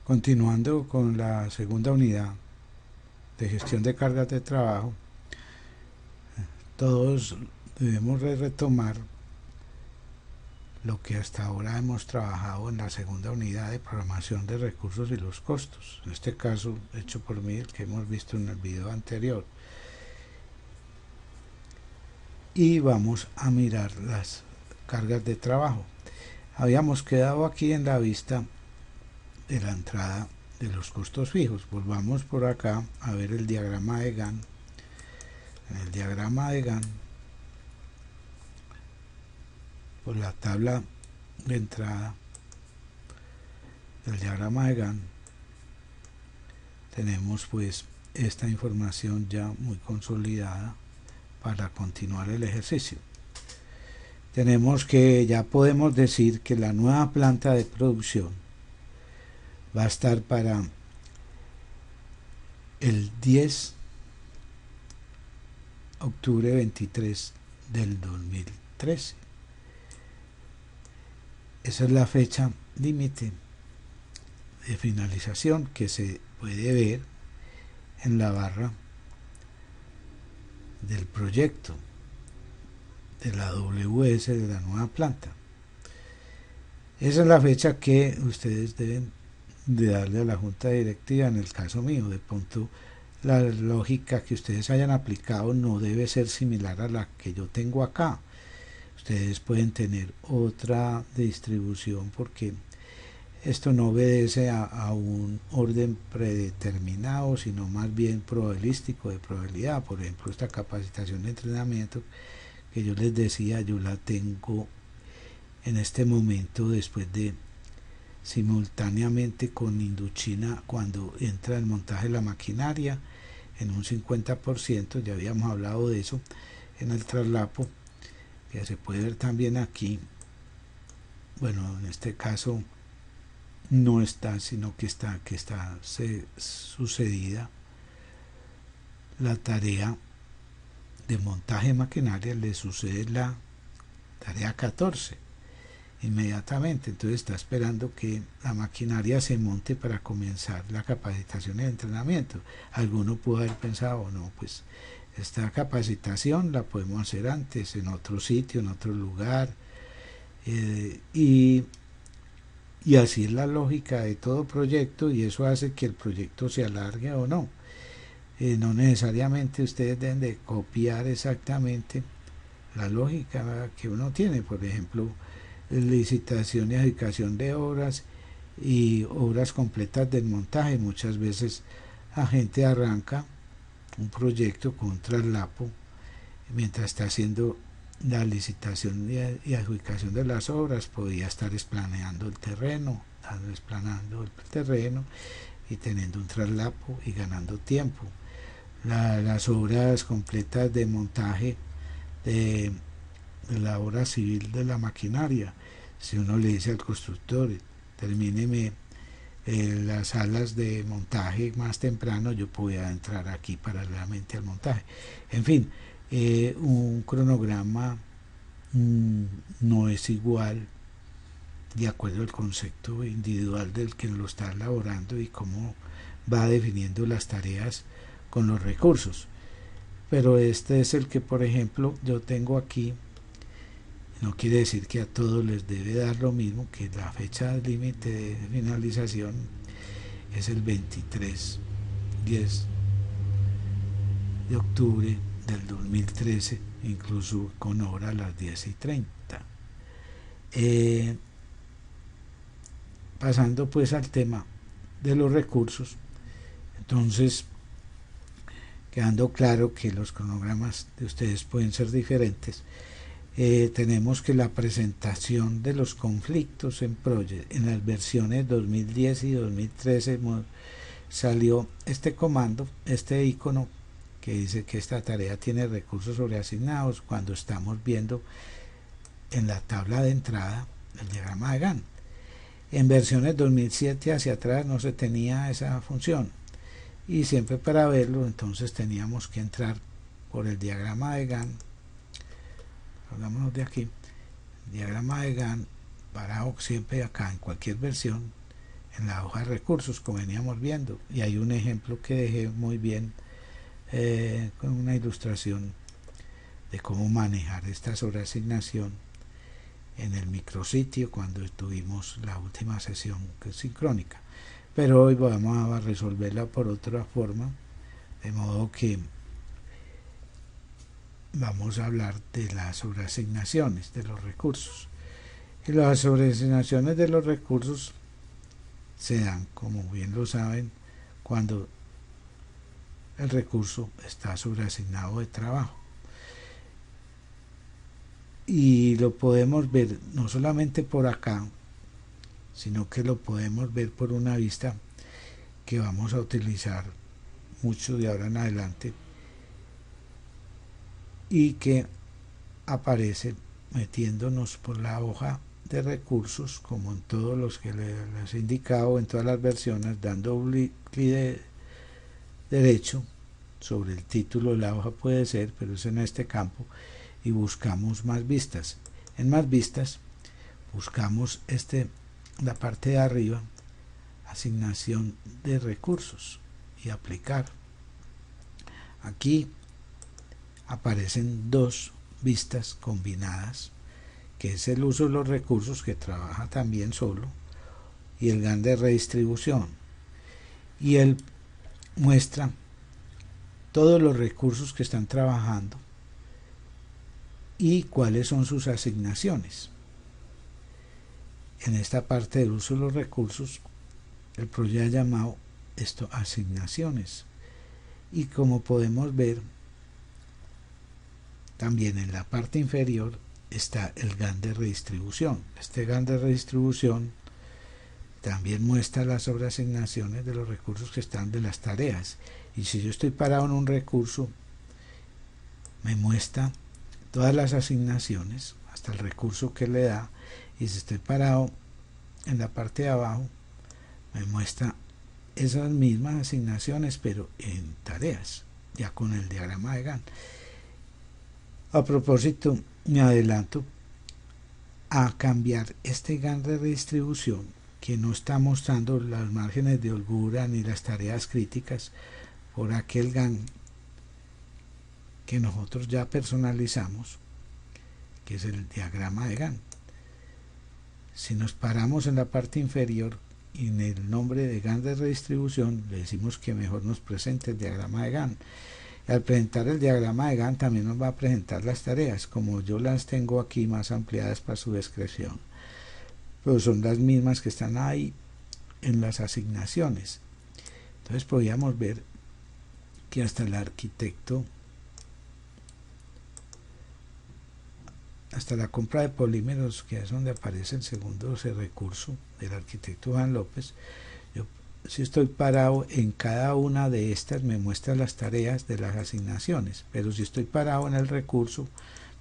Continuando con la segunda unidad de gestión de cargas de trabajo, todos debemos retomar lo que hasta ahora hemos trabajado en la segunda unidad de programación de recursos y los costos, en este caso hecho por mí, el que hemos visto en el video anterior. Y vamos a mirar las cargas de trabajo. Habíamos quedado aquí en la vista de la entrada de los costos fijos. Volvamos por acá a ver el diagrama de Gantt. En el diagrama de Gantt, por la tabla de entrada del diagrama de Gantt, tenemos pues esta información ya muy consolidada para continuar el ejercicio. Tenemos que ya podemos decir que la nueva planta de producción va a estar para el 10 de octubre 23 del 2013. Esa es la fecha límite de finalización que se puede ver en la barra del proyecto de la WS de la nueva planta. Esa es la fecha que ustedes deben de darle a la junta directiva. En el caso mío, de pronto la lógica que ustedes hayan aplicado no debe ser similar a la que yo tengo acá. Ustedes pueden tener otra distribución porque esto no obedece a un orden predeterminado, sino más bien probabilístico, de probabilidad. Por ejemplo, esta capacitación de entrenamiento que yo les decía, yo la tengo en este momento después de simultáneamente con Indochina, cuando entra el montaje de la maquinaria en un 50%, ya habíamos hablado de eso en el traslapo, que se puede ver también aquí. Bueno, en este caso no está, sino que está sucedida la tarea de montaje de maquinaria, le sucede la tarea 14 inmediatamente. Entonces está esperando que la maquinaria se monte para comenzar la capacitación y el entrenamiento. Alguno pudo haber pensado, no, pues esta capacitación la podemos hacer antes, en otro sitio, en otro lugar, y así es la lógica de todo proyecto, y eso hace que el proyecto se alargue o no. No necesariamente ustedes deben de copiar exactamente la lógica que uno tiene. Por ejemplo, licitación y adjudicación de obras y obras completas del montaje. Muchas veces la gente arranca un proyecto con un traslapo mientras está haciendo la licitación y adjudicación de las obras. Podría estar esplaneando el terreno, y teniendo un traslapo y ganando tiempo. Las obras completas de montaje de la obra civil de la maquinaria, si uno le dice al constructor, termíneme las salas de montaje más temprano, yo podía entrar aquí paralelamente al montaje. En fin, un cronograma no es igual de acuerdo al concepto individual del que lo está elaborando y cómo va definiendo las tareas con los recursos. Pero este es el que, por ejemplo, yo tengo aquí. No quiere decir que a todos les debe dar lo mismo, que la fecha límite de finalización es el 10 de octubre del 2013, incluso con hora a las 10:30. Pasando pues al tema de los recursos, entonces, quedando claro que los cronogramas de ustedes pueden ser diferentes, tenemos que la presentación de los conflictos en Project, en las versiones 2010 y 2013 salió este comando, este icono que dice que esta tarea tiene recursos sobreasignados, cuando estamos viendo en la tabla de entrada el diagrama de Gantt. En versiones 2007 hacia atrás no se tenía esa función, y siempre para verlo entonces teníamos que entrar por el diagrama de Gantt. Hagámonos de aquí, diagrama de Gantt, parado siempre acá en cualquier versión, en la hoja de recursos, como veníamos viendo, y hay un ejemplo que dejé muy bien con una ilustración de cómo manejar esta sobreasignación en el micrositio cuando tuvimos la última sesión que es sincrónica. Pero hoy vamos a resolverla por otra forma, de modo que vamos a hablar de las sobreasignaciones de los recursos. Y las sobreasignaciones de los recursos se dan, como bien lo saben, cuando el recurso está sobreasignado de trabajo. Y lo podemos ver no solamente por acá, sino que lo podemos ver por una vista que vamos a utilizar mucho de ahora en adelante y que aparece metiéndonos por la hoja de recursos, como en todos los que les he indicado, en todas las versiones, dando clic derecho sobre el título de la hoja puede ser, pero es en este campo, y buscamos más vistas. En más vistas buscamos la parte de arriba, asignación de recursos, y aplicar. Aquí aparecen dos vistas combinadas, que es el uso de los recursos, que trabaja también solo, y el GAN de redistribución. Y él muestra todos los recursos que están trabajando y cuáles son sus asignaciones. En esta parte del uso de los recursos, el proyecto ha llamado esto asignaciones. Y como podemos ver, también en la parte inferior está el GAN de redistribución. Este GAN de redistribución también muestra las sobreasignaciones de los recursos que están de las tareas. Y si yo estoy parado en un recurso, me muestra todas las asignaciones, hasta el recurso que le da. Y si estoy parado en la parte de abajo, me muestra esas mismas asignaciones, pero en tareas, ya con el diagrama de GAN. A propósito, me adelanto a cambiar este GAN de redistribución, que no está mostrando los márgenes de holgura ni las tareas críticas, por aquel GAN que nosotros ya personalizamos, que es el diagrama de GAN. Si nos paramos en la parte inferior y en el nombre de GAN de redistribución, le decimos que mejor nos presente el diagrama de GAN. Y al presentar el diagrama de GAN también nos va a presentar las tareas, como yo las tengo aquí más ampliadas para su descripción, pero son las mismas que están ahí en las asignaciones. Entonces podríamos ver que hasta el arquitecto, hasta la compra de polímeros, que es donde aparece el segundo recurso del arquitecto Juan López, si estoy parado en cada una de estas me muestra las tareas de las asignaciones, pero si estoy parado en el recurso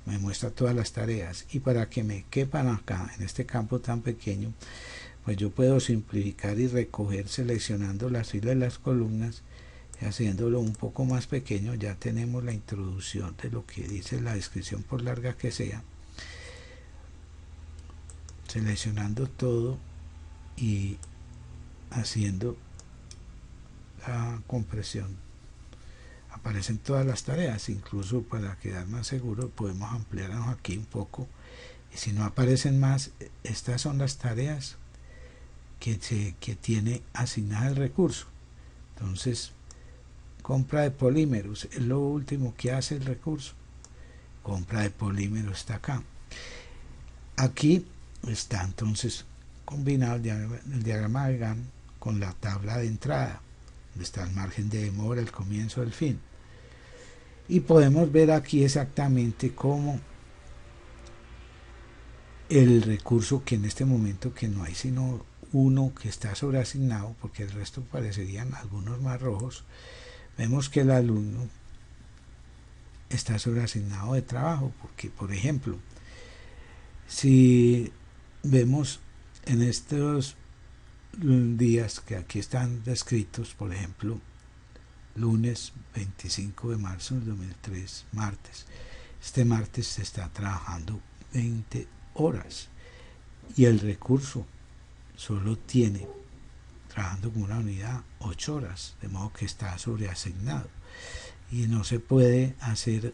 me muestra todas las tareas. Y para que me quepan acá en este campo tan pequeño, pues yo puedo simplificar y recoger seleccionando las filas y las columnas y haciéndolo un poco más pequeño. Ya tenemos la introducción de lo que dice la descripción, por larga que sea, seleccionando todo y haciendo la compresión. Aparecen todas las tareas, incluso para quedar más seguro podemos ampliarnos aquí un poco, y si no aparecen más, estas son las tareas que tiene asignada el recurso. Entonces, compra de polímeros es lo último que hace el recurso. Compra de polímeros está acá. Aquí está entonces combinado el diagrama de GAN con la tabla de entrada, donde está el margen de demora, el comienzo, el fin. Y podemos ver aquí exactamente cómo el recurso, que en este momento que no hay sino uno que está sobreasignado, porque el resto parecerían algunos más rojos, vemos que el alumno está sobreasignado de trabajo, porque por ejemplo, si vemos en estos días que aquí están descritos, por ejemplo, lunes 25 de marzo del 2003, martes. Este martes se está trabajando 20 horas y el recurso solo tiene trabajando con una unidad 8 horas, de modo que está sobreasignado. Y no se puede hacer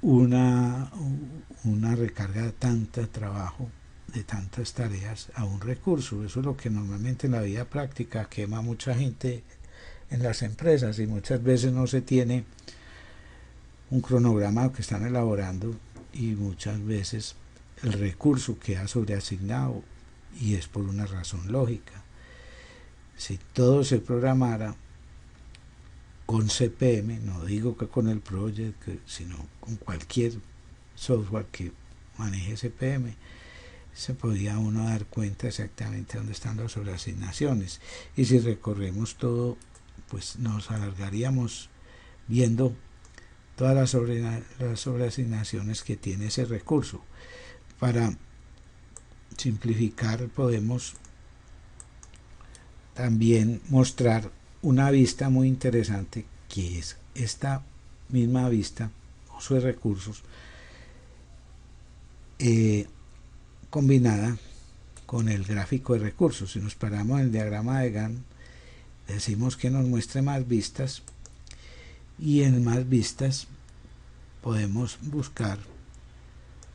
una recarga de tanto trabajo, de tantas tareas a un recurso. Eso es lo que normalmente en la vida práctica quema mucha gente en las empresas, y muchas veces no se tiene un cronograma que están elaborando, y muchas veces el recurso queda sobreasignado, y es por una razón lógica. Si todo se programara con CPM, no digo que con el Project, sino con cualquier software que maneje CPM, se podía uno dar cuenta exactamente dónde están las sobreasignaciones. Y si recorremos todo, pues nos alargaríamos viendo todas las sobreasignaciones que tiene ese recurso. Para simplificar, podemos también mostrar una vista muy interesante, que es esta misma vista, uso de recursos, combinada con el gráfico de recursos. Si nos paramos en el diagrama de Gantt, decimos que nos muestre más vistas, y en más vistas podemos buscar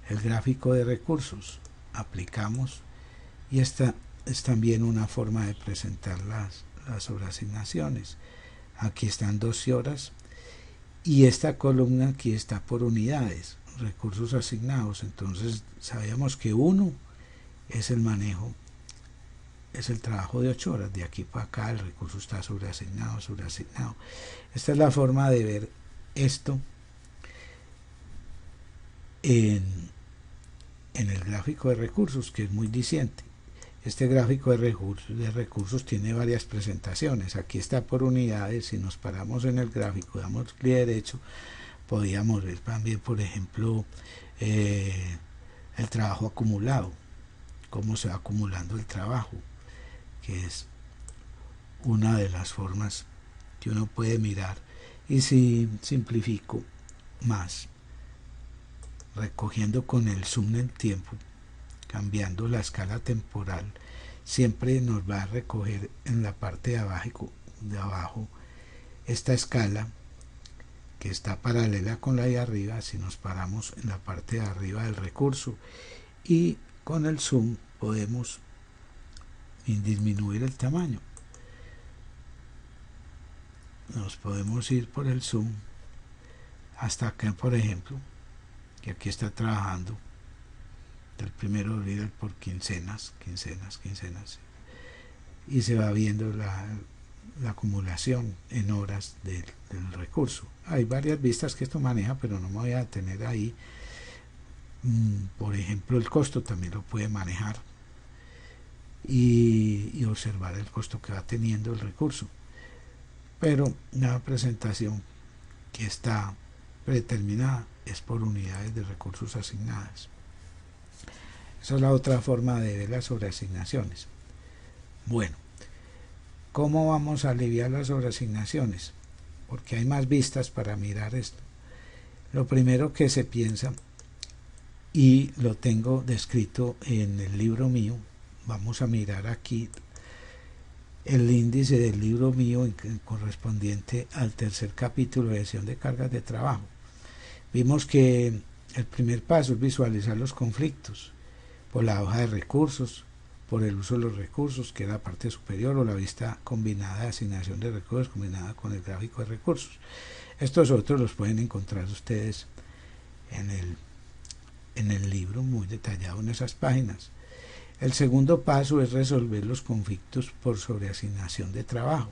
el gráfico de recursos. Aplicamos, y esta es también una forma de presentar las sobreasignaciones. Aquí están 12 horas, y esta columna aquí está por unidades, recursos asignados. Entonces sabíamos que 1 es el manejo, es el trabajo de 8 horas. De aquí para acá el recurso está sobreasignado. Esta es la forma de ver esto en el gráfico de recursos, que es muy diciente. Este gráfico de recursos tiene varias presentaciones. Aquí está por unidades. Si nos paramos en el gráfico, damos clic derecho, podíamos ver también, por ejemplo, el trabajo acumulado, cómo se va acumulando el trabajo, que es una de las formas que uno puede mirar. Y si simplifico más, recogiendo con el zoom del tiempo, cambiando la escala temporal, siempre nos va a recoger en la parte de abajo esta escala, que está paralela con la de arriba. Si nos paramos en la parte de arriba del recurso, y con el zoom podemos disminuir el tamaño. Nos podemos ir por el zoom hasta acá, por ejemplo, que aquí está trabajando del 1 de abril por quincenas, y se va viendo la acumulación en horas del recurso. Hay varias vistas que esto maneja, pero no me voy a detener ahí. Por ejemplo, el costo también lo puede manejar, y observar el costo que va teniendo el recurso. Pero una presentación que está predeterminada es por unidades de recursos asignadas. Esa es la otra forma de ver las sobreasignaciones. Bueno, ¿cómo vamos a aliviar las sobreasignaciones? Porque hay más vistas para mirar esto. Lo primero que se piensa, y lo tengo descrito en el libro mío, vamos a mirar aquí el índice del libro mío correspondiente al tercer capítulo de gestión de cargas de trabajo. Vimos que el primer paso es visualizar los conflictos por la hoja de recursos, por el uso de los recursos, que es la parte superior, o la vista combinada de asignación de recursos combinada con el gráfico de recursos. Estos otros los pueden encontrar ustedes en el libro, muy detallado en esas páginas. El segundo paso es resolver los conflictos por sobreasignación de trabajo.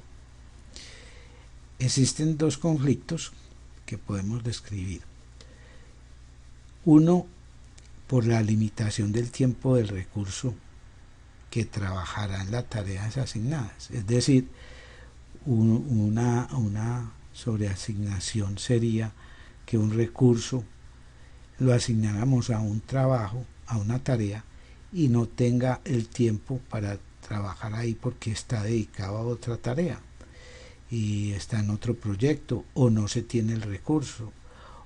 Existen 2 conflictos que podemos describir. Uno, por la limitación del tiempo del recurso que trabajará en las tareas asignadas. Es decir, una sobreasignación sería que un recurso lo asignáramos a un trabajo, a una tarea, y no tenga el tiempo para trabajar ahí porque está dedicado a otra tarea y está en otro proyecto, o no se tiene el recurso,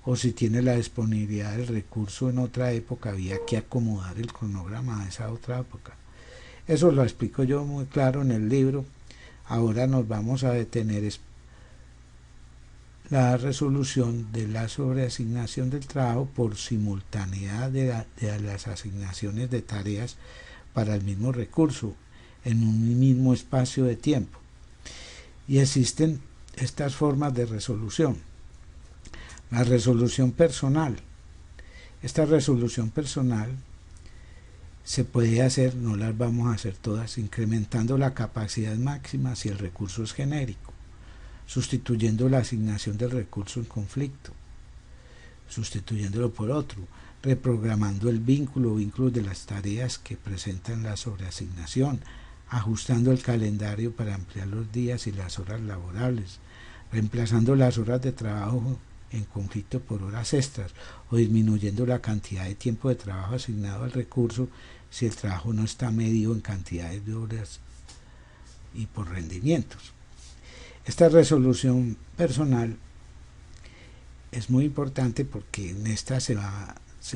o si tiene la disponibilidad del recurso en otra época, había que acomodar el cronograma a esa otra época. Eso lo explico yo muy claro en el libro. Ahora nos vamos a detener en la resolución de la sobreasignación del trabajo por simultaneidad de las asignaciones de tareas para el mismo recurso en un mismo espacio de tiempo. Y existen estas formas de resolución. La resolución personal. Esta resolución personal se puede hacer, no las vamos a hacer todas, incrementando la capacidad máxima si el recurso es genérico, sustituyendo la asignación del recurso en conflicto, sustituyéndolo por otro, reprogramando el vínculo o vínculos de las tareas que presentan la sobreasignación, ajustando el calendario para ampliar los días y las horas laborables, reemplazando las horas de trabajo en conflicto por horas extras o disminuyendo la cantidad de tiempo de trabajo asignado al recurso si el trabajo no está medido en cantidades de horas y por rendimientos. Esta resolución personal es muy importante porque en esta se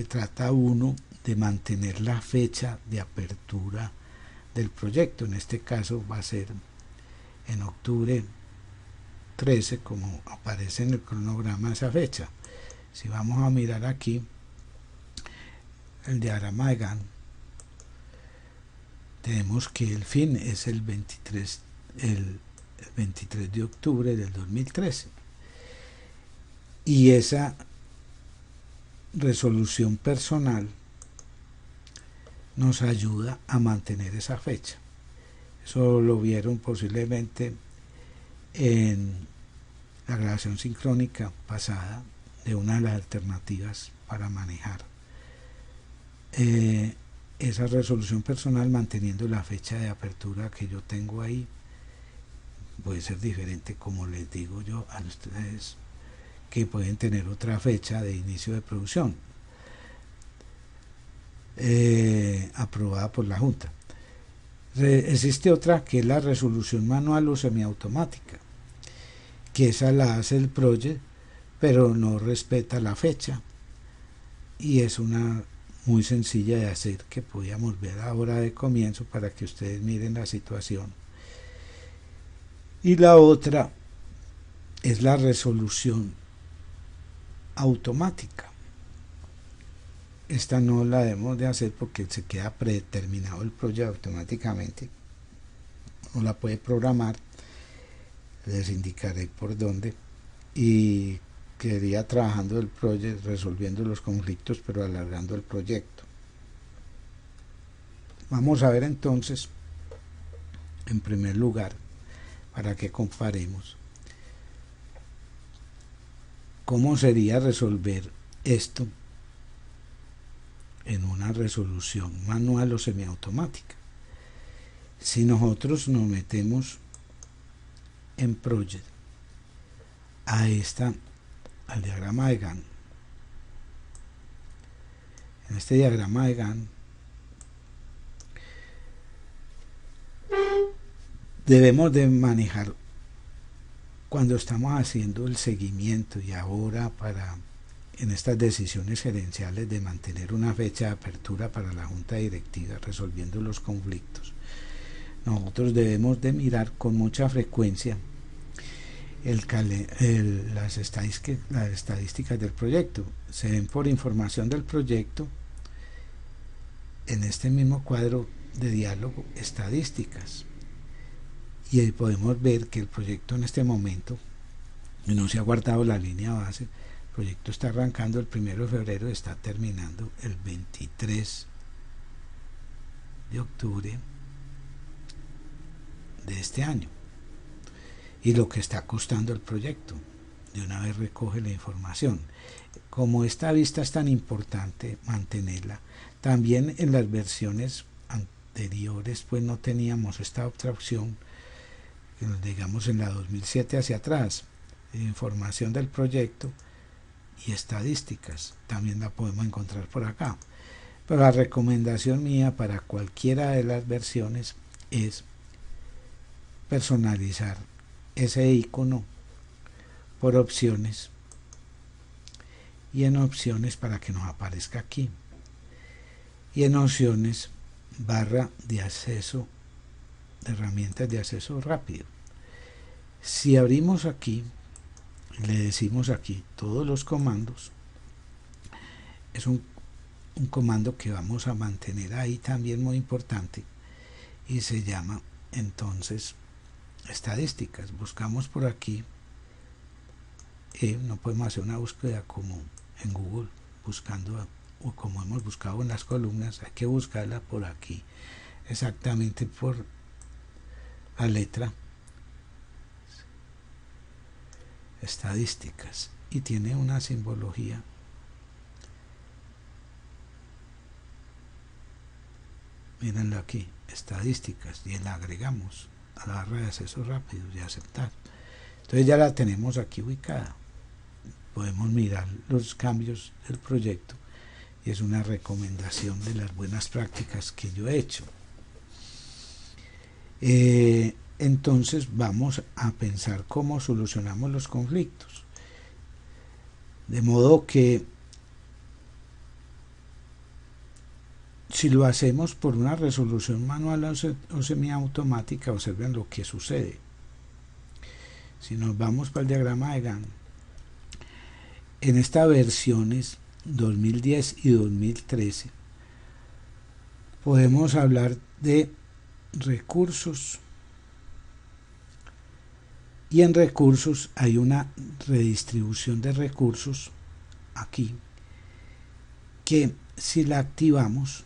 trata uno de mantener la fecha de apertura del proyecto. En este caso va a ser en octubre 13, como aparece en el cronograma esa fecha. Si vamos a mirar aquí el diagrama de Gantt, tenemos que el fin es el 23 de octubre del 2013, y esa resolución personal nos ayuda a mantener esa fecha. Eso lo vieron posiblemente en la grabación sincrónica pasada de una de las alternativas para manejar esa resolución personal, manteniendo la fecha de apertura que yo tengo ahí. Puede ser diferente, como les digo yo a ustedes, que pueden tener otra fecha de inicio de producción aprobada por la Junta. Existe otra que es la resolución manual o semiautomática, que esa la hace el project, pero no respeta la fecha, y es una muy sencilla de hacer, que podíamos ver ahora de comienzo para que ustedes miren la situación. Y la otra es la resolución automática. Esta no la debemos de hacer porque se queda predeterminado el proyecto automáticamente. Uno la puede programar, les indicaré por dónde, y quedaría trabajando el proyecto, resolviendo los conflictos, pero alargando el proyecto. Vamos a ver entonces, en primer lugar, para que comparemos, cómo sería resolver esto en una resolución manual o semiautomática. Si nosotros nos metemos en Project al diagrama de Gantt, en este diagrama de Gantt debemos de manejar, cuando estamos haciendo el seguimiento y ahora en estas decisiones gerenciales, de mantener una fecha de apertura para la junta directiva resolviendo los conflictos, nosotros debemos de mirar con mucha frecuencia las estadísticas del proyecto. Se ven por información del proyecto en este mismo cuadro de diálogo, estadísticas, y ahí podemos ver que el proyecto en este momento no se ha guardado la línea base. El proyecto está arrancando el 1 de febrero, está terminando el 23 de octubre de este año, y lo que está costando el proyecto. De una vez recoge la información. Como esta vista es tan importante mantenerla, también en las versiones anteriores pues no teníamos esta otra opción, digamos en la 2007 hacia atrás, información del proyecto y estadísticas, también la podemos encontrar por acá. Pero la recomendación mía para cualquiera de las versiones es personalizar ese icono por opciones, y en opciones para que nos aparezca aquí, y en opciones barra de acceso, de herramientas de acceso rápido. Si abrimos aquí, le decimos aquí todos los comandos, es un comando que vamos a mantener ahí también muy importante, y se llama entonces estadísticas. Buscamos por aquí, no podemos hacer una búsqueda como en Google buscando, o como hemos buscado en las columnas, hay que buscarla por aquí, exactamente por la letra estadísticas, y tiene una simbología. Mírenlo aquí, estadísticas, y la agregamos a la barra de acceso rápido y aceptar. Entonces ya la tenemos aquí ubicada. Podemos mirar los cambios del proyecto, y es una recomendación de las buenas prácticas que yo he hecho. Entonces vamos a pensar cómo solucionamos los conflictos. De modo que si lo hacemos por una resolución manual o semiautomática, observen lo que sucede. Si nos vamos para el diagrama de Gantt, en estas versiones 2010 y 2013 podemos hablar de recursos, y en recursos hay una redistribución de recursos aquí, que si la activamos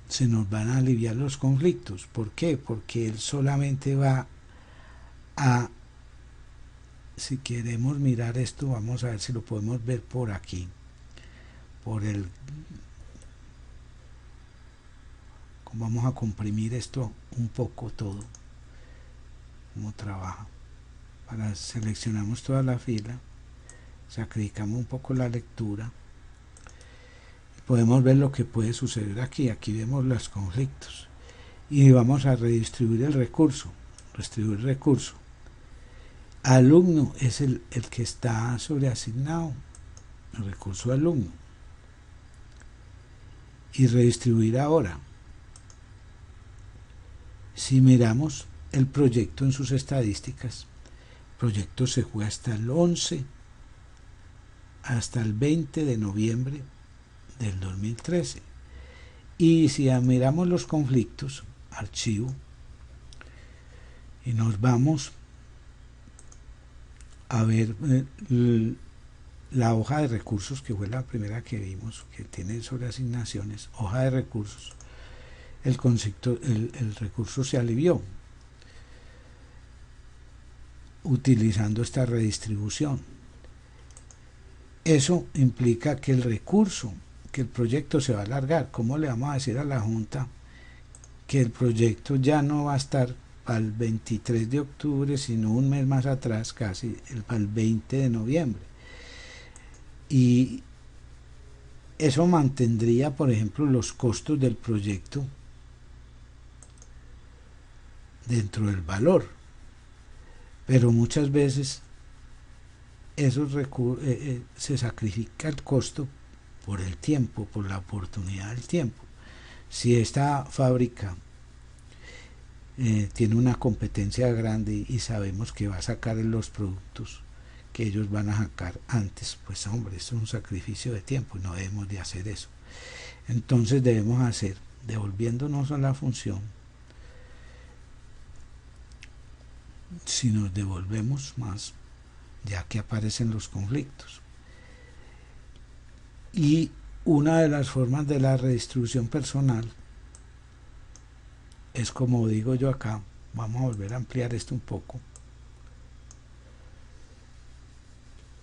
se nos van a aliviar los conflictos. ¿Por qué? Porque él solamente va a, si queremos mirar esto, vamos a ver si lo podemos ver por aquí, por el, vamos a comprimir esto un poco todo, cómo trabaja. Para seleccionamos toda la fila, sacrificamos un poco la lectura, y podemos ver lo que puede suceder aquí. Aquí vemos los conflictos, y vamos a redistribuir el recurso. Redistribuir recurso. Alumno es el que está sobreasignado, el recurso alumno, y redistribuir ahora. Si miramos el proyecto en sus estadísticas, el proyecto se fue hasta el 11, hasta el 20 de noviembre del 2013. Y si miramos los conflictos, archivo, y nos vamos a ver la hoja de recursos, que fue la primera que vimos, que tiene sobre asignaciones, hoja de recursos, el concepto, el recurso se alivió utilizando esta redistribución. Eso implica que el recurso, que el proyecto se va a alargar. ¿Cómo le vamos a decir a la Junta que el proyecto ya no va a estar al 23 de octubre, sino un mes más atrás, casi al 20 de noviembre? Y eso mantendría, por ejemplo, los costos del proyecto dentro del valor, pero muchas veces esos se sacrifica el costo por el tiempo, por la oportunidad del tiempo. Si esta fábrica tiene una competencia grande y sabemos que va a sacar los productos que ellos van a sacar antes, pues hombre, es un sacrificio de tiempo y no debemos de hacer eso. Entonces debemos hacer, devolviéndonos a la función, si nos devolvemos más, ya que aparecen los conflictos. Y una de las formas de la redistribución personal es, como digo yo acá, vamos a volver a ampliar esto un poco,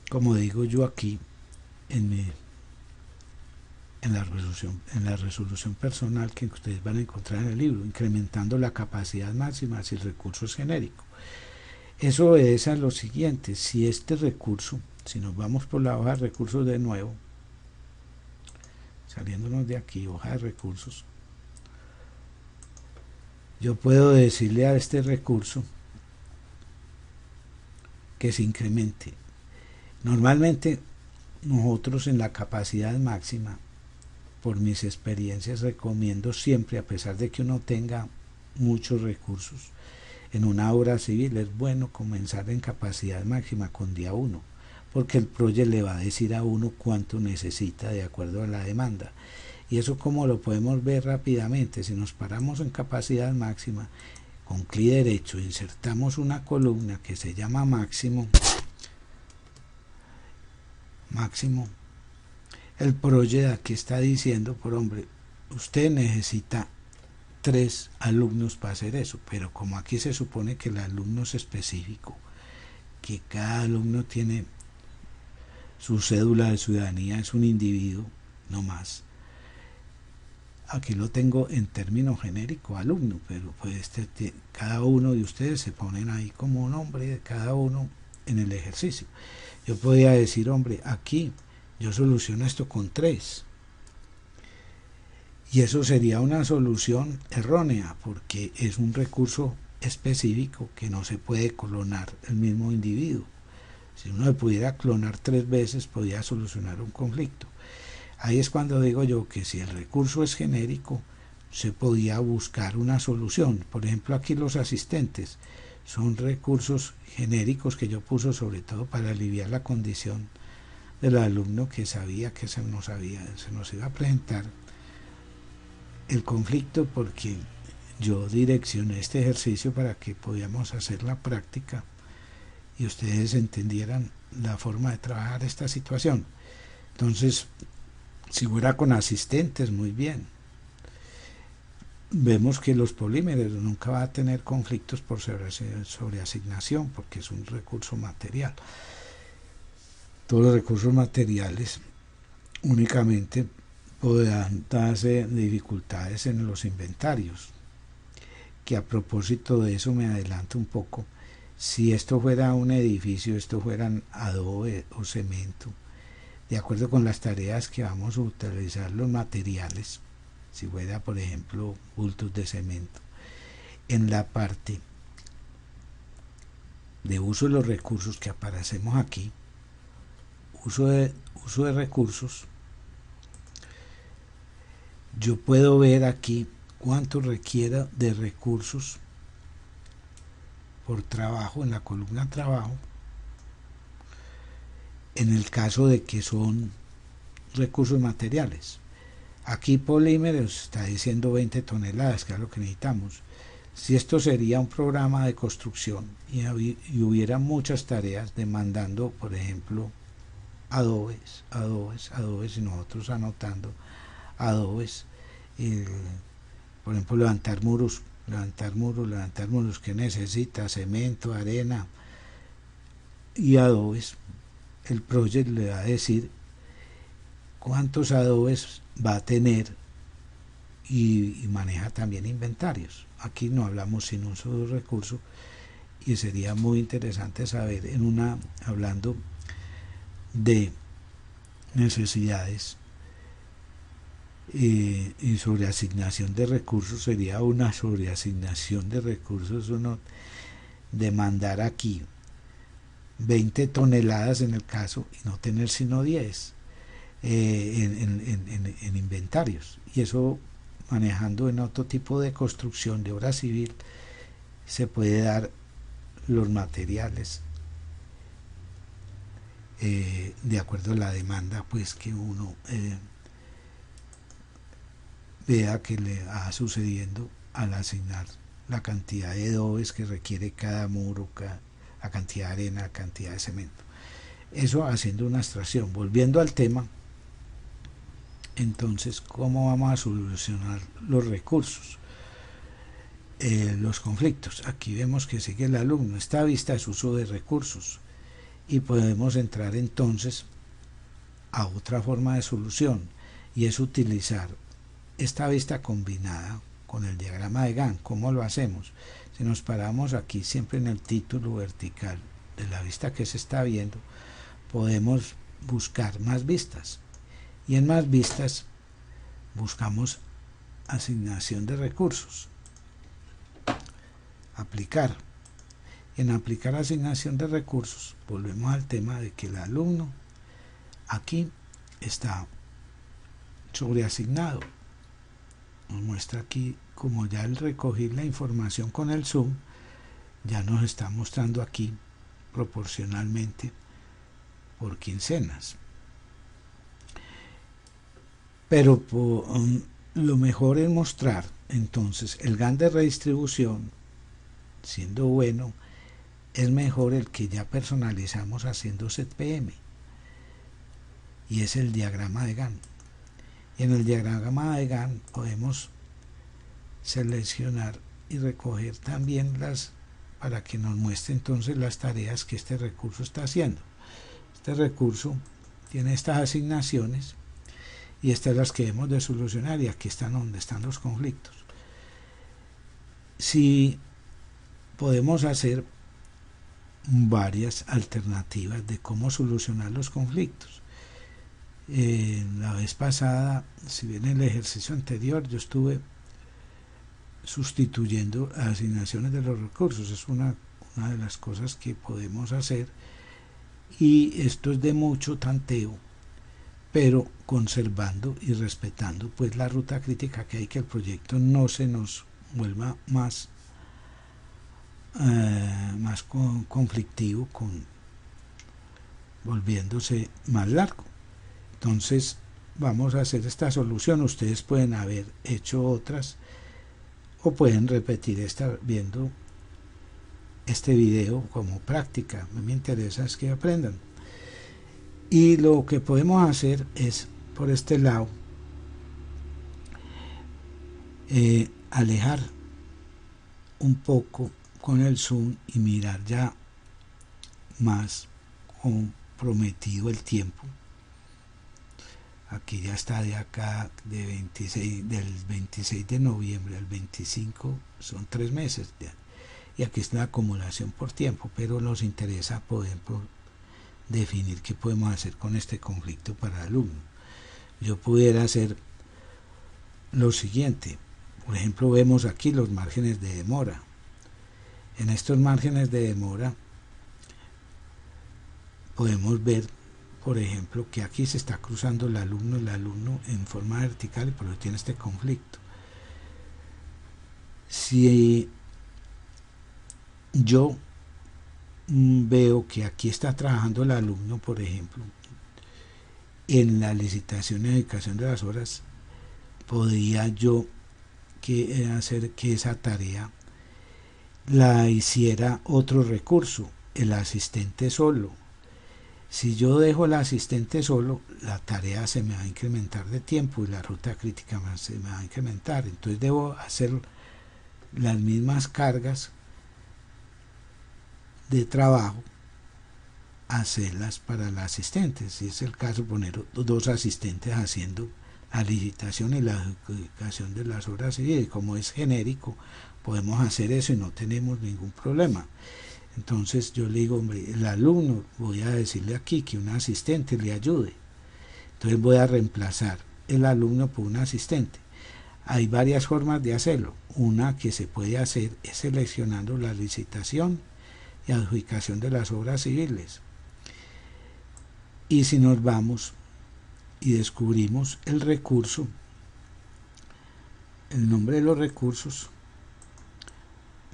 como digo yo aquí en la resolución personal que ustedes van a encontrar en el libro, incrementando la capacidad máxima si el recurso es genérico. Eso obedece a lo siguiente: si este recurso, si nos vamos por la hoja de recursos de nuevo, saliéndonos de aquí, hoja de recursos, yo puedo decirle a este recurso que se incremente. Normalmente nosotros en la capacidad máxima por mis experiencias recomiendo siempre, a pesar de que uno tenga muchos recursos, en una obra civil es bueno comenzar en capacidad máxima con día 1, porque el proyecto le va a decir a uno cuánto necesita de acuerdo a la demanda. Y eso como lo podemos ver rápidamente, si nos paramos en capacidad máxima, con clic derecho insertamos una columna que se llama máximo, el proyecto aquí está diciendo, por hombre, usted necesita 3 alumnos para hacer eso, pero como aquí se supone que el alumno es específico, que cada alumno tiene su cédula de ciudadanía, es un individuo, no más. Aquí lo tengo en término genérico, alumno, pero pues cada uno de ustedes se ponen ahí como nombre de cada uno en el ejercicio. Yo podría decir, hombre, aquí yo soluciono esto con 3. Y eso sería una solución errónea, porque es un recurso específico que no se puede clonar el mismo individuo. Si uno le pudiera clonar 3 veces, podría solucionar un conflicto. Ahí es cuando digo yo que si el recurso es genérico, se podía buscar una solución. Por ejemplo, aquí los asistentes son recursos genéricos que yo puse sobre todo para aliviar la condición del alumno que sabía que se nos iba a presentar el conflicto, porque yo direccioné este ejercicio para que podíamos hacer la práctica y ustedes entendieran la forma de trabajar esta situación. Entonces, si fuera con asistentes, muy bien. Vemos que los polímeros nunca va a tener conflictos por sobreasignación, porque es un recurso material. Todos los recursos materiales únicamente podrán darse dificultades en los inventarios, que a propósito de eso me adelanto un poco. Si esto fuera un edificio, esto fueran adobe o cemento, de acuerdo con las tareas que vamos a utilizar los materiales, si fuera por ejemplo bultos de cemento, en la parte de uso de los recursos que aparecemos aquí, uso de recursos, yo puedo ver aquí cuánto requiera de recursos por trabajo en la columna trabajo, en el caso de que son recursos materiales. Aquí polímeros está diciendo 20 toneladas, que es lo que necesitamos. Si esto sería un programa de construcción y hubiera muchas tareas demandando, por ejemplo, adobes, y nosotros anotando adobes, por ejemplo, levantar muros, que necesita cemento, arena y adobes, el proyecto le va a decir cuántos adobes va a tener y maneja también inventarios. Aquí no hablamos sin un solo recurso y sería muy interesante saber hablando de necesidades y sobre asignación de recursos, sería una sobreasignación de recursos, uno demandar aquí 20 toneladas en el caso y no tener sino 10 en inventarios, y eso manejando en otro tipo de construcción de obra civil se puede dar los materiales de acuerdo a la demanda pues que uno vea que le va sucediendo al asignar la cantidad de adobes que requiere cada muro, la cantidad de arena, la cantidad de cemento. Eso haciendo una abstracción. Volviendo al tema, entonces, ¿cómo vamos a solucionar los recursos? Los conflictos. Aquí vemos que sigue el alumno. Esta vista es uso de recursos y podemos entrar entonces a otra forma de solución, y es utilizar esta vista combinada con el diagrama de Gantt. ¿Cómo lo hacemos? Si nos paramos aquí siempre en el título vertical de la vista que se está viendo, podemos buscar más vistas, y en más vistas buscamos asignación de recursos, aplicar. En aplicar asignación de recursos volvemos al tema de que el alumno aquí está sobreasignado. Nos muestra aquí como ya al recoger la información con el zoom, ya nos está mostrando aquí proporcionalmente por quincenas. Pero lo mejor es mostrar entonces el GAN de redistribución, siendo bueno, es mejor el que ya personalizamos haciendo ZPM, y es el diagrama de GAN. Y en el diagrama de GAN podemos seleccionar y recoger también para que nos muestre entonces las tareas que este recurso está haciendo. Este recurso tiene estas asignaciones y estas las que debemos de solucionar, y aquí están donde están los conflictos. Si podemos hacer varias alternativas de cómo solucionar los conflictos. La vez pasada, si bien en el ejercicio anterior yo estuve sustituyendo asignaciones de los recursos, es una de las cosas que podemos hacer, y esto es de mucho tanteo, pero conservando y respetando pues la ruta crítica que hay, que el proyecto no se nos vuelva más conflictivo, volviéndose más largo. Entonces vamos a hacer esta solución. Ustedes pueden haber hecho otras o pueden repetir viendo este video como práctica. Me interesa es que aprendan. Y lo que podemos hacer es, por este lado, alejar un poco con el zoom y mirar ya más comprometido el tiempo. Aquí ya está de acá, del 26 de noviembre al 25, son 3 meses ya. Y aquí está la acumulación por tiempo, pero nos interesa poder definir qué podemos hacer con este conflicto para el alumno. Yo pudiera hacer lo siguiente. Por ejemplo, vemos aquí los márgenes de demora. En estos márgenes de demora podemos ver, por ejemplo, que aquí se está cruzando el alumno en forma vertical, y por eso tiene este conflicto. Si yo veo que aquí está trabajando el alumno, por ejemplo, en la licitación y adjudicación de las obras, podría yo hacer que esa tarea la hiciera otro recurso, el asistente solo. Si yo dejo el asistente solo, la tarea se me va a incrementar de tiempo y la ruta crítica se me va a incrementar. Entonces debo hacer las mismas cargas de trabajo, hacerlas para el asistente. Si es el caso, poner 2 asistentes haciendo la licitación y la adjudicación de las obras civiles. Como es genérico, podemos hacer eso y no tenemos ningún problema. Entonces yo le digo, hombre, el alumno, voy a decirle aquí que un asistente le ayude. Entonces voy a reemplazar el alumno por un asistente. Hay varias formas de hacerlo. Una que se puede hacer es seleccionando la licitación y adjudicación de las obras civiles. Y si nos vamos y descubrimos el recurso, el nombre de los recursos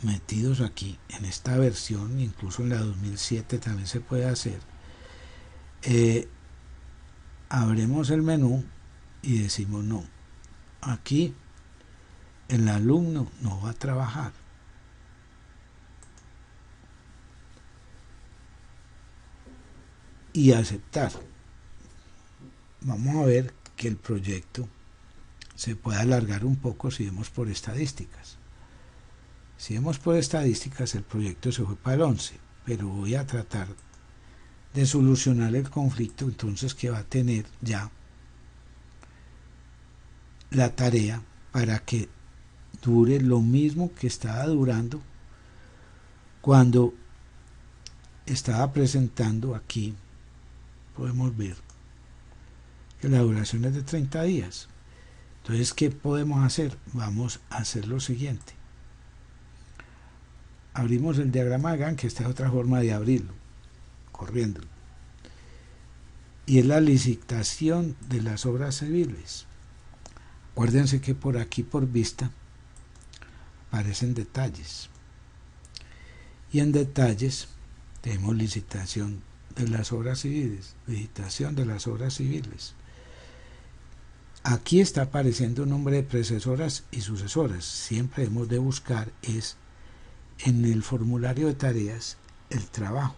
metidos aquí en esta versión, incluso en la 2007 también se puede hacer, abrimos el menú y decimos no, aquí el alumno no va a trabajar, y aceptar. Vamos a ver que el proyecto se puede alargar un poco si vemos por estadísticas. Si vemos por estadísticas, el proyecto se fue para el 11, pero voy a tratar de solucionar el conflicto entonces que va a tener ya la tarea para que dure lo mismo que estaba durando cuando estaba presentando aquí. Podemos ver que la duración es de 30 días. Entonces, ¿qué podemos hacer? Vamos a hacer lo siguiente. Abrimos el diagrama de GAN, que esta es otra forma de abrirlo, corriéndolo. Y es la licitación de las obras civiles. Acuérdense que por aquí por vista aparecen detalles. Y en detalles tenemos licitación de las obras civiles, licitación de las obras civiles. Aquí está apareciendo un nombre de predecesoras y sucesoras. Siempre hemos de buscar es en el formulario de tareas el trabajo.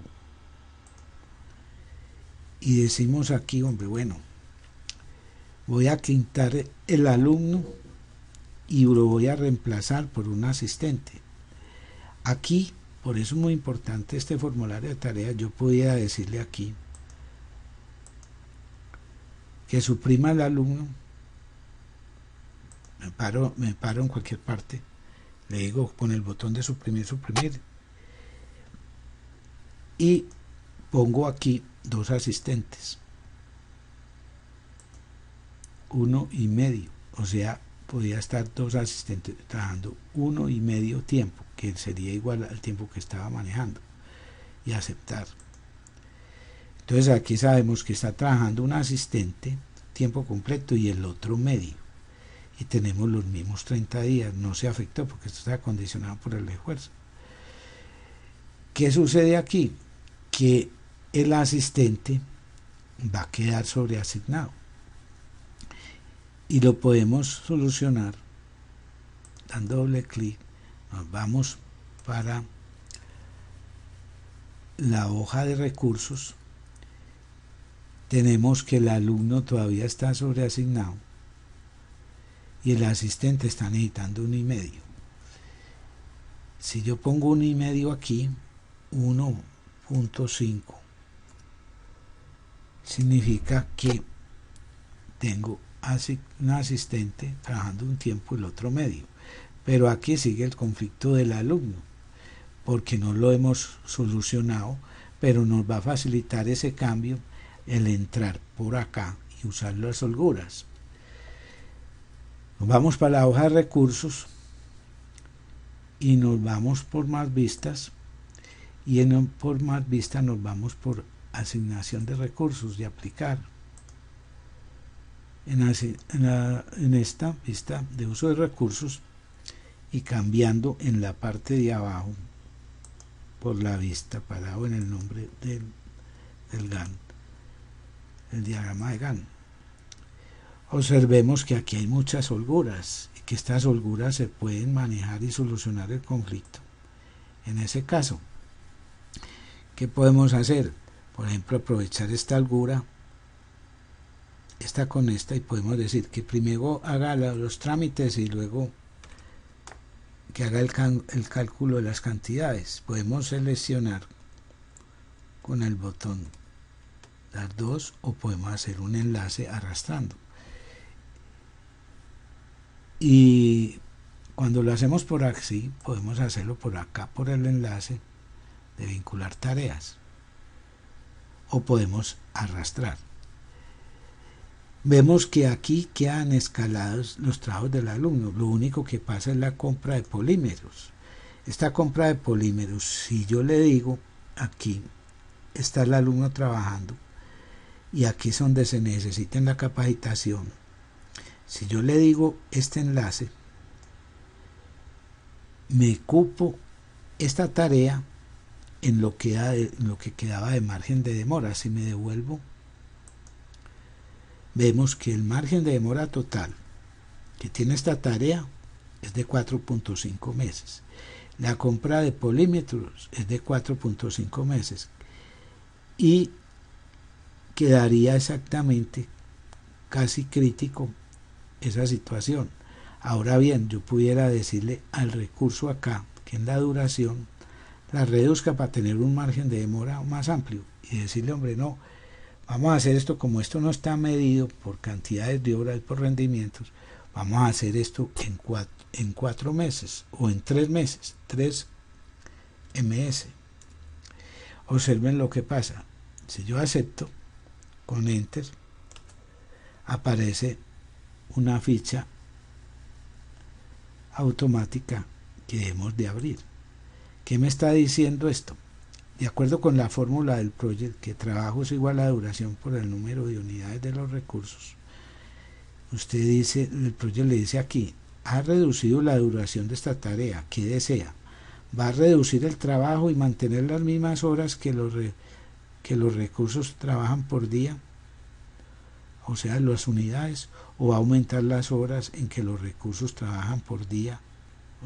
Y decimos aquí, hombre, bueno, voy a quitar el alumno y lo voy a reemplazar por un asistente. Aquí, por eso es muy importante este formulario de tareas, yo podía decirle aquí que suprima el alumno, me paro en cualquier parte, le digo con el botón de suprimir, y pongo aquí 2 asistentes, 1,5, o sea, podía estar 2 asistentes trabajando 1,5 tiempo, que sería igual al tiempo que estaba manejando, y aceptar. Entonces aquí sabemos que está trabajando un asistente tiempo completo y el otro medio, y tenemos los mismos 30 días, no se afectó porque esto está condicionado por el esfuerzo. ¿Qué sucede aquí? Que el asistente va a quedar sobreasignado y lo podemos solucionar dando doble clic. Nos vamos para la hoja de recursos, tenemos que el alumno todavía está sobreasignado y el asistente está necesitando 1,5. Si yo pongo 1,5 aquí, 1,5 significa que tengo un asistente trabajando un tiempo y el otro medio, pero aquí sigue el conflicto del alumno porque no lo hemos solucionado, pero nos va a facilitar ese cambio el entrar por acá y usar las holguras. Nos vamos para la hoja de recursos y nos vamos por más vistas, y por más vistas nos vamos por asignación de recursos y aplicar. En esta vista de uso de recursos y cambiando en la parte de abajo por la vista parado en el nombre del GAN, el diagrama de GAN. Observemos que aquí hay muchas holguras y que estas holguras se pueden manejar y solucionar el conflicto. En ese caso, ¿qué podemos hacer? Por ejemplo, aprovechar esta holgura, esta con esta, y podemos decir que primero haga los trámites y luego que haga el cálculo de las cantidades. Podemos seleccionar con el botón dar 2 o podemos hacer un enlace arrastrando. Y cuando lo hacemos por aquí, podemos hacerlo por acá, por el enlace de vincular tareas, o podemos arrastrar. Vemos que aquí quedan escalados los trabajos del alumno. Lo único que pasa es la compra de polímeros. Esta compra de polímeros, si yo le digo aquí está el alumno trabajando y aquí es donde se necesita la capacitación, si yo le digo este enlace, me cupo esta tarea en lo que quedaba de margen de demora. Si me devuelvo, vemos que el margen de demora total que tiene esta tarea es de 4.5 meses. La compra de polímetros es de 4.5 meses y quedaría exactamente casi crítico esa situación. Ahora bien, yo pudiera decirle al recurso acá que en la duración la reduzca para tener un margen de demora más amplio y decirle, hombre, no, vamos a hacer esto, como esto no está medido por cantidades de horas, por rendimientos, vamos a hacer esto en 4 meses o en 3 meses, 3 ms. Observen lo que pasa. Si yo acepto con enter, aparece una ficha automática que debemos de abrir. ¿Qué me está diciendo esto? De acuerdo con la fórmula del project, que trabajo es igual a duración por el número de unidades de los recursos, usted dice, el proyecto le dice aquí, ha reducido la duración de esta tarea, ¿qué desea? ¿Va a reducir el trabajo y mantener las mismas horas que los recursos trabajan por día? O sea, las unidades, o va a aumentar las horas en que los recursos trabajan por día,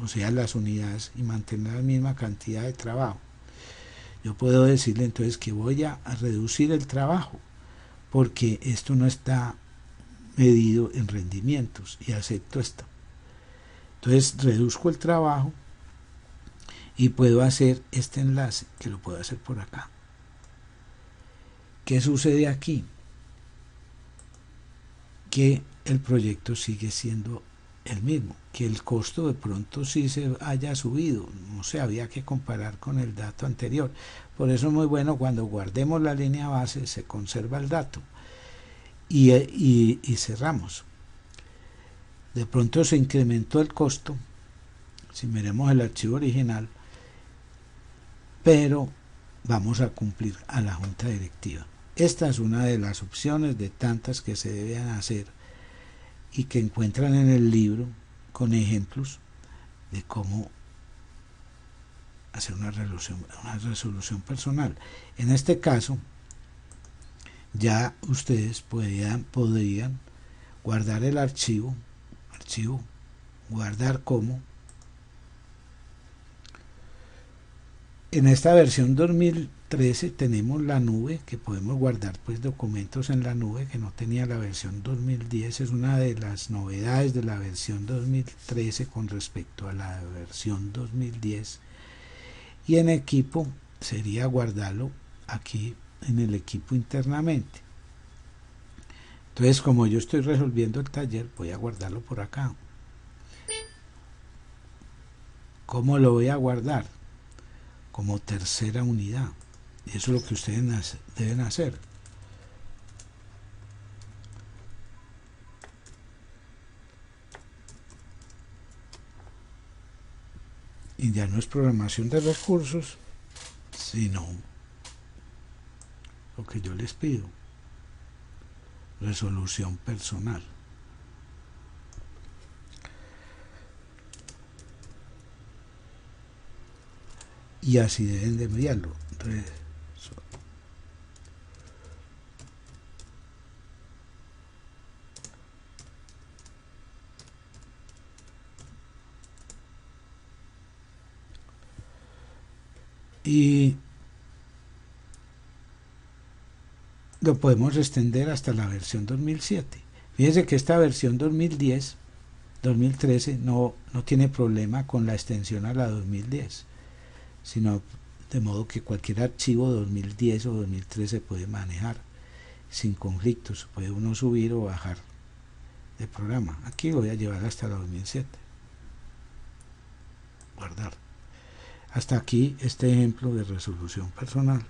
o sea, las unidades, y mantener la misma cantidad de trabajo. Yo puedo decirle entonces que voy a reducir el trabajo, porque esto no está medido en rendimientos, y acepto esto. Entonces reduzco el trabajo y puedo hacer este enlace, que lo puedo hacer por acá. ¿Qué sucede aquí? Que el proyecto sigue siendo el mismo, que el costo de pronto sí se haya subido, no sé, había que comparar con el dato anterior. Por eso es muy bueno cuando guardemos la línea base, se conserva el dato y cerramos. De pronto se incrementó el costo, si miremos el archivo original, pero vamos a cumplir a la junta directiva. Esta es una de las opciones de tantas que se deben hacer y que encuentran en el libro con ejemplos de cómo hacer una resolución personal. En este caso, ya ustedes podrían guardar el archivo, guardar como. En esta versión 2013 tenemos la nube, que podemos guardar pues documentos en la nube, que no tenía la versión 2010. Es una de las novedades de la versión 2013 con respecto a la versión 2010. Y en equipo sería guardarlo aquí en el equipo internamente. Entonces, como yo estoy resolviendo el taller, voy a guardarlo por acá. ¿Cómo lo voy a guardar? Como tercera unidad. Y eso es lo que ustedes deben hacer. Y ya no es programación de recursos, sino lo que yo les pido, resolución personal. Y así deben de enviarlo. Y lo podemos extender hasta la versión 2007. Fíjense que esta versión 2010, 2013 no tiene problema con la extensión a la 2010, sino de modo que cualquier archivo 2010 o 2013 puede manejar sin conflictos, puede uno subir o bajar de programa. Aquí voy a llevar hasta la 2007. Guardar. Hasta aquí este ejemplo de resolución personal.